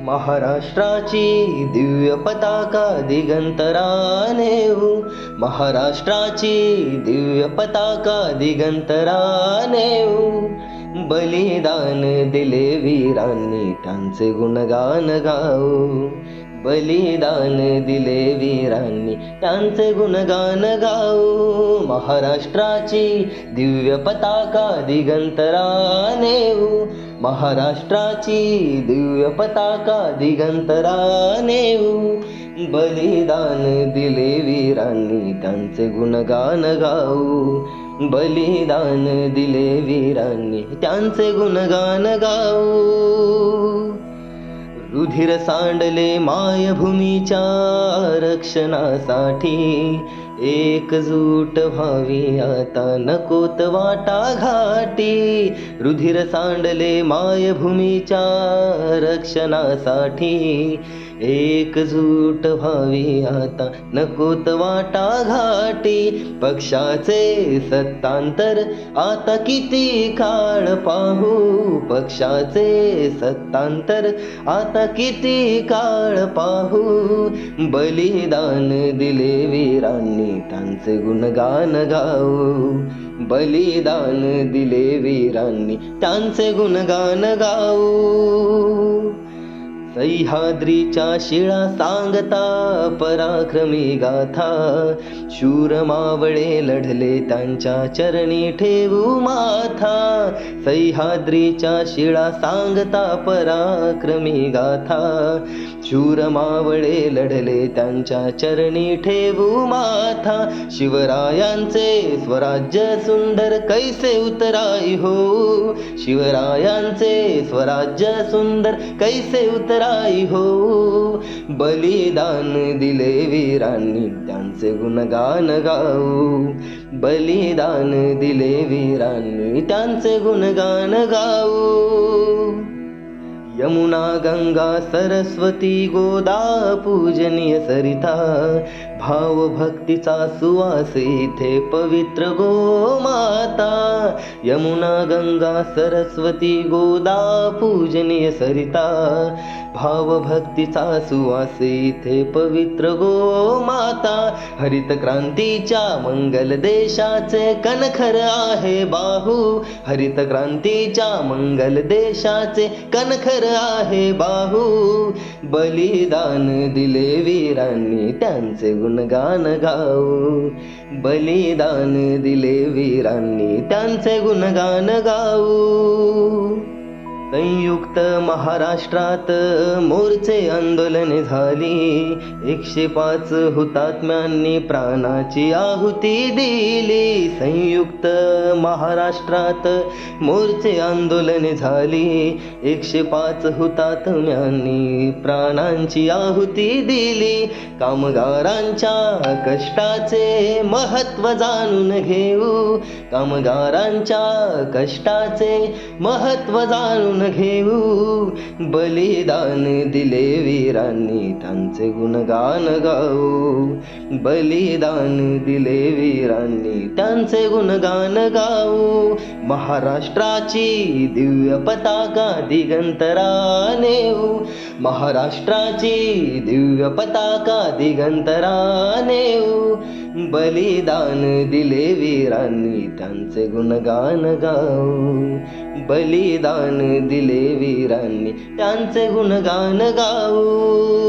महाराष्ट्राची दिव्य पताका दिगंतरानेऊ, महाराष्ट्राची दिव्य पताका दिगंतरानेऊ. बलिदान दिले वीरांनी त्यांचे गुणगान गाऊ, बलिदान दिले वीरांनी त्यांचे गुणगान गाऊ. महाराष्ट्राची दिव्य पताका दिगंतरानेऊ, महाराष्ट्राची दिव्य पताका दिगंतरानेऊ. बलिदान दिले वीरांनी त्यांचे गुणगान गाऊ, बलिदान दिले वीरांनी त्यांचे गुणगान गाऊ. रुधिर सांडले मायभूमीच्या रक्षणासाठी, एकजूट व्हावी आता नकोत वाटा घाटी. रुधिर सांडले मायभूमीच्या रक्षणासाठी, एकजूट व्हावी आता नकोत वाटा घाटी. पक्षाचे सत्तांतर आता किती काळ पाहू, पक्षाचे सत्तांतर आता किती काळ पाहू. बलिदान दिले वीरांनी त्यांचे गुणगान गाऊ, बलिदान दिले वीरांनी त्यांचे गुणगान गाऊ. सह्याद्रीच्या शिळा सांगता पराक्रमी गाथा, शूर मावळे लढले त्यांच्या चरणी ठेवू माथा. सह्याद्रीच्या शिळा सांगता पराक्रमी गाथा, शूर मावळे लढले त्यांच्या चरणी ठेवू माथा. शिवरायांचे स्वराज्य सुंदर कैसे उतराई हो, शिवरायांचे स्वराज्य सुंदर कैसे उतराई हो. बलिदान दिले वीरांनी त्यांचे गुणगान गाऊ, बलिदान दिले वीरांनी त्यांचे गुणगान गाऊ. यमुना गंगा सरस्वती गोदा पूजनीय सरिता, भाव भक्तीचा सुवास इथे पवित्र गोमाता. यमुना गंगा सरस्वती गोदा पूजनीय सरिता, भाव भक्तीचा सुवास इथे पवित्र गोमाता. हरित क्रांतीच्या मंगल देशाचे कणखर आहे बाहू, हरित क्रांतीच्या मंगल देशाचे कणखर आहे बाहू. बलिदान दिले वीरांनी त्यांचे गुणगान गाऊ, बलिदान दिले वीरांनी त्यांचे गुणगान गाऊ. संयुक्त महाराष्ट्रात मोर्चे आंदोलन झाली, 105 हुतात्म्यांनी प्राणाची आहुती दिली. संयुक्त महाराष्ट्रात मोर्चे आंदोलन झाली, 105 हुतात्म्यांनी प्राणांची आहुती दिली. कामगारांच्या कष्टाचे महत्त्व जाणून घेऊ, कामगारांच्या कष्टाचे महत्त्व जाणून घेऊ. बलिदान दिले वीरांनी त्यांचे गुणगान गाऊ, बलिदान दिले वीरांनी त्यांचे गुणगान गाऊ. महाराष्ट्राची दिव्य पताका दिगंतरानेऊ, महाराष्ट्राची दिव्य पताका दिगंतरानेऊ. बलिदान दिले वीरांनी त्यांचे गुणगान गाऊ, बलिदान दिले वीरांनी त्यांचे गुणगान गाऊ.